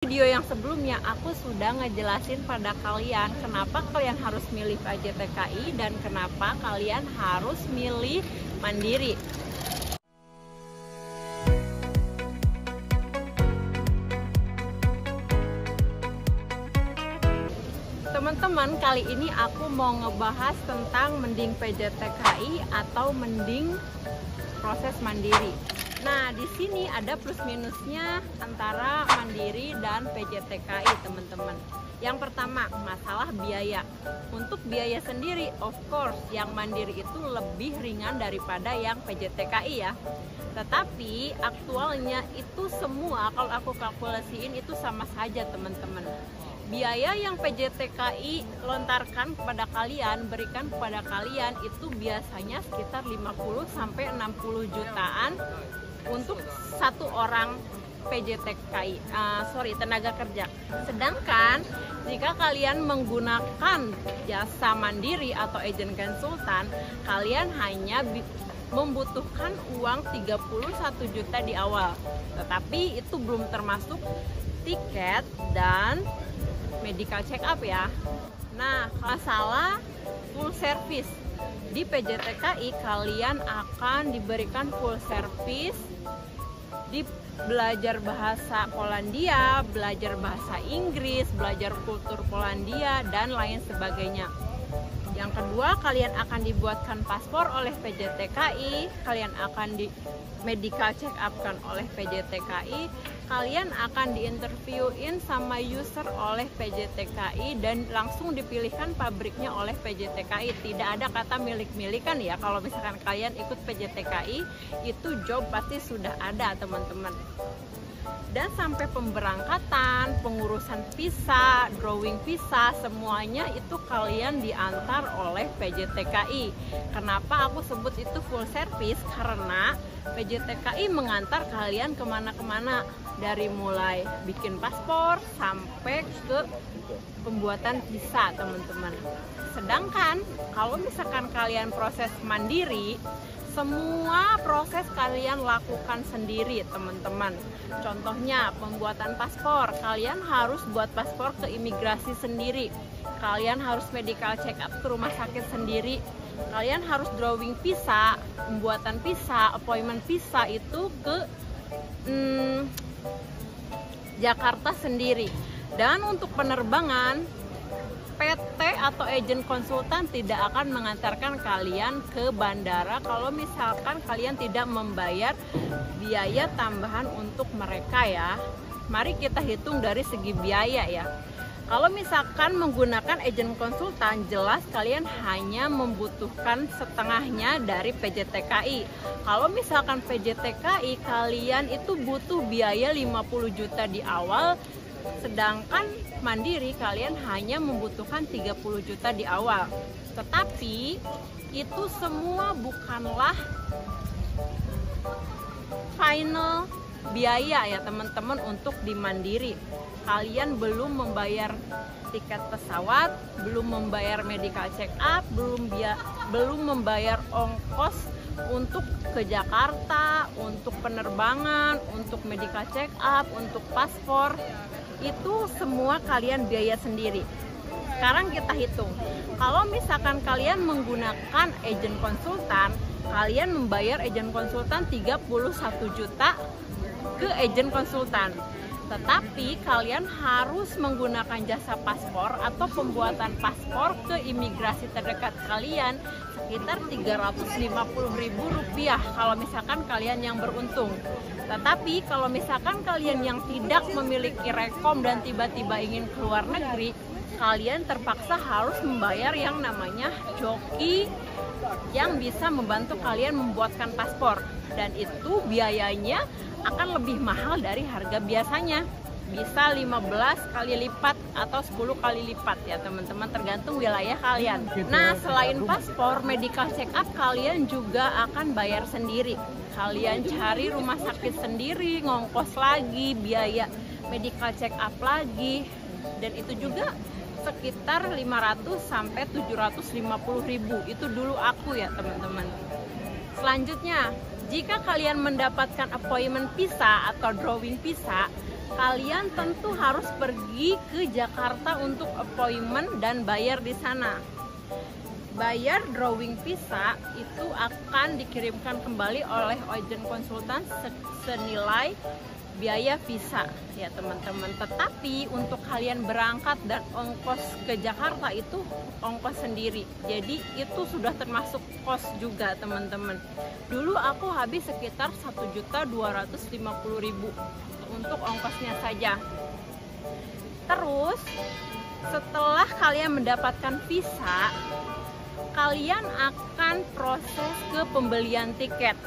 Video yang sebelumnya aku sudah ngejelasin pada kalian kenapa kalian harus milih PJTKI dan kenapa kalian harus milih Mandiri. Teman-teman, kali ini aku mau ngebahas tentang mending PJTKI atau mending proses Mandiri. Nah, di sini ada plus minusnya antara Mandiri dan PJTKI, teman-teman. Yang pertama, masalah biaya. Untuk biaya sendiri, of course, yang Mandiri itu lebih ringan daripada yang PJTKI ya. Tetapi aktualnya itu semua kalau aku kalkulasiin itu sama saja, teman-teman. Biaya yang PJTKI lontarkan kepada kalian, berikan kepada kalian itu biasanya sekitar 50 sampai 60 jutaan untuk satu orang PJTKI, tenaga kerja. Sedangkan jika kalian menggunakan jasa Mandiri atau agent konsultan, kalian hanya membutuhkan uang 31 juta di awal. Tetapi itu belum termasuk tiket dan medical check up ya. Nah, masalah full service di PJTKI, kalian akan diberikan full service di belajar bahasa Polandia, belajar bahasa Inggris, belajar kultur Polandia, dan lain sebagainya. Yang kedua, kalian akan dibuatkan paspor oleh PJTKI, kalian akan di medical check up kan oleh PJTKI, kalian akan diinterviewin sama user oleh PJTKI dan langsung dipilihkan pabriknya oleh PJTKI. Tidak ada kata milik-milikan ya. Kalau misalkan kalian ikut PJTKI, itu job pasti sudah ada, teman-teman. Dan sampai pemberangkatan, pengurusan visa, drawing visa, semuanya itu kalian diantar oleh PJTKI. Kenapa aku sebut itu full service? Karena PJTKI mengantar kalian kemana-kemana, dari mulai bikin paspor sampai ke pembuatan visa, teman-teman. Sedangkan kalau misalkan kalian proses Mandiri, semua proses kalian lakukan sendiri, teman-teman. Contohnya pembuatan paspor, kalian harus buat paspor ke imigrasi sendiri, kalian harus medical check up ke rumah sakit sendiri, kalian harus drawing visa, pembuatan visa, appointment visa itu ke Jakarta sendiri. Dan untuk penerbangan, PT atau agent konsultan tidak akan mengantarkan kalian ke bandara kalau misalkan kalian tidak membayar biaya tambahan untuk mereka ya. Mari kita hitung dari segi biaya ya. Kalau misalkan menggunakan agent konsultan, jelas kalian hanya membutuhkan setengahnya dari PJTKI. Kalau misalkan PJTKI, kalian itu butuh biaya 50 juta di awal, sedangkan Mandiri kalian hanya membutuhkan 30 juta di awal. Tetapi itu semua bukanlah final biaya ya, teman-teman. Untuk di Mandiri kalian belum membayar tiket pesawat, belum membayar medical check up, belum membayar ongkos untuk ke Jakarta, untuk penerbangan, untuk medical check up, untuk paspor. Itu semua kalian biaya sendiri. Sekarang kita hitung, kalau misalkan kalian menggunakan agent konsultan, kalian membayar agent konsultan 31 juta ke agent konsultan. Tetapi kalian harus menggunakan jasa paspor atau pembuatan paspor ke imigrasi terdekat kalian sekitar Rp350.000 kalau misalkan kalian yang beruntung. Tetapi kalau misalkan kalian yang tidak memiliki rekom dan tiba-tiba ingin keluar negeri, kalian terpaksa harus membayar yang namanya joki yang bisa membantu kalian membuatkan paspor. Dan itu biayanya akan lebih mahal dari harga biasanya, bisa 15 kali lipat atau 10 kali lipat ya, teman-teman, tergantung wilayah kalian. Nah, selain paspor, medical check up kalian juga akan bayar sendiri. Kalian cari rumah sakit sendiri, ngongkos lagi, biaya medical check up lagi, dan itu juga sekitar 500 sampai 750.000. Itu dulu aku ya, teman-teman. Selanjutnya, jika kalian mendapatkan appointment visa atau drawing visa, kalian tentu harus pergi ke Jakarta untuk appointment dan bayar di sana. Bayar drawing visa itu akan dikirimkan kembali oleh agent konsultan senilai biaya visa ya teman-teman. Tetapi untuk kalian berangkat dan ongkos ke Jakarta itu ongkos sendiri. Jadi itu sudah termasuk kos juga teman-teman. Dulu aku habis sekitar 1.250.000 untuk ongkosnya saja. Terus setelah kalian mendapatkan visa, kalian akan proses ke pembelian tiket.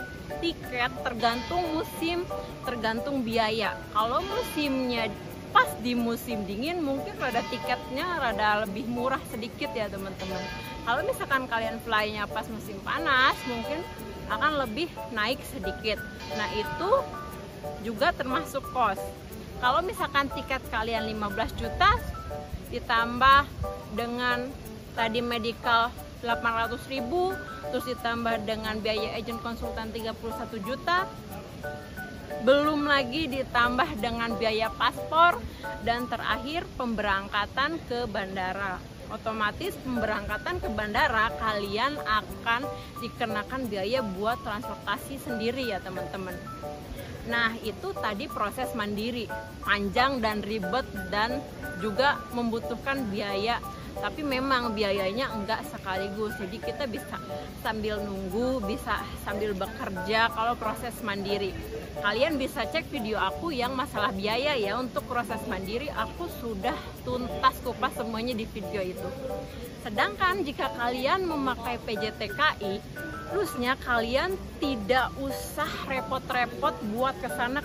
Tiket tergantung musim, tergantung biaya. Kalau musimnya pas di musim dingin, mungkin tiketnya rada lebih murah sedikit ya teman-teman. Kalau misalkan kalian fly-nya pas musim panas, mungkin akan lebih naik sedikit. Nah itu juga termasuk kos. Kalau misalkan tiket kalian 15 juta ditambah dengan tadi medical 800.000, terus ditambah dengan biaya agent konsultan 31 juta, belum lagi ditambah dengan biaya paspor, dan terakhir pemberangkatan ke bandara. Otomatis pemberangkatan ke bandara kalian akan dikenakan biaya buat transportasi sendiri ya teman-teman. Nah itu tadi proses mandiri, panjang dan ribet dan juga membutuhkan biaya. Tapi memang biayanya enggak sekaligus, jadi kita bisa sambil nunggu, bisa sambil bekerja kalau proses mandiri. Kalian bisa cek video aku yang masalah biaya ya. Untuk proses mandiri aku sudah tuntas kupas semuanya di video itu. Sedangkan jika kalian memakai PJTKI, plusnya kalian tidak usah repot-repot buat kesana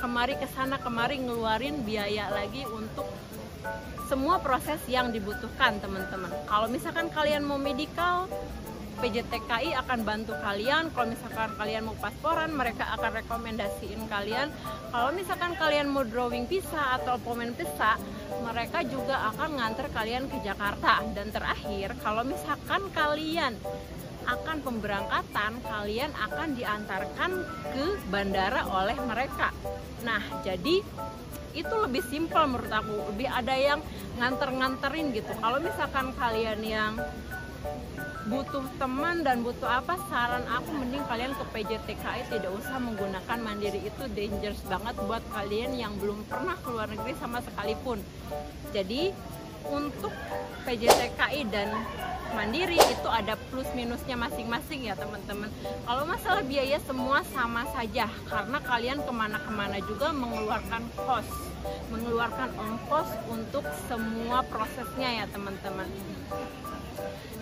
kemari ngeluarin biaya lagi untuk semua proses yang dibutuhkan teman-teman. Kalau misalkan kalian mau medical, PJTKI akan bantu kalian. Kalau misalkan kalian mau pasporan, mereka akan rekomendasiin kalian. Kalau misalkan kalian mau drawing visa atau appointment visa, mereka juga akan nganter kalian ke Jakarta. Dan terakhir, kalau misalkan kalian akan pemberangkatan, kalian akan diantarkan ke bandara oleh mereka. Nah, jadi itu lebih simpel menurut aku, lebih ada yang nganterin gitu. Kalau misalkan kalian yang butuh teman dan butuh apa, saran aku mending kalian ke PJTKI, tidak usah menggunakan mandiri. Itu dangerous banget buat kalian yang belum pernah keluar negeri sama sekalipun. Jadi untuk PJTKI dan mandiri itu ada plus minusnya masing-masing ya teman-teman. Kalau masalah biaya semua sama saja, karena kalian kemana-kemana juga mengeluarkan mengeluarkan ongkos untuk semua prosesnya ya teman-teman.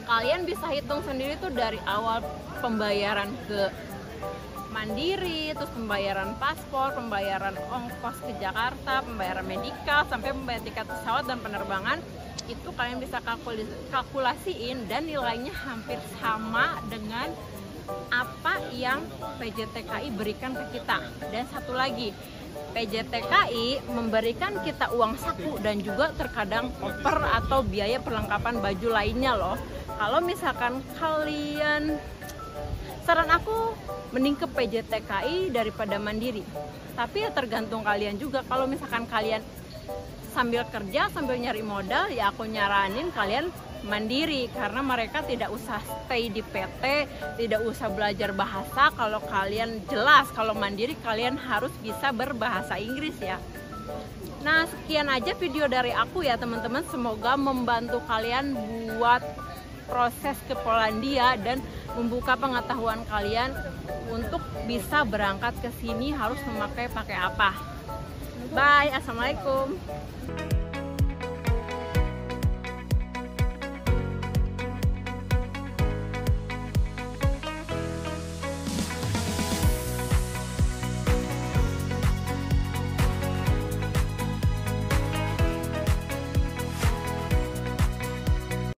Kalian bisa hitung sendiri tuh dari awal pembayaran ke mandiri, terus pembayaran paspor, pembayaran ongkos ke Jakarta, pembayaran medikal, sampai pembayaran tiket pesawat dan penerbangan. Itu kalian bisa kalkulasiin dan nilainya hampir sama dengan apa yang PJTKI berikan ke kita. Dan satu lagi, PJTKI memberikan kita uang saku dan juga terkadang koper atau biaya perlengkapan baju lainnya loh. Kalau misalkan kalian, saran aku mending ke PJTKI daripada mandiri. Tapi ya tergantung kalian juga. Kalau misalkan kalian sambil kerja, sambil nyari modal, ya aku nyaranin kalian mandiri, karena mereka tidak usah stay di PT, tidak usah belajar bahasa. Kalau kalian jelas, kalau mandiri kalian harus bisa berbahasa Inggris ya. Nah sekian aja video dari aku ya teman-teman, semoga membantu kalian buat proses ke Polandia dan membuka pengetahuan kalian untuk bisa berangkat ke sini harus pakai apa. Bye, assalamualaikum.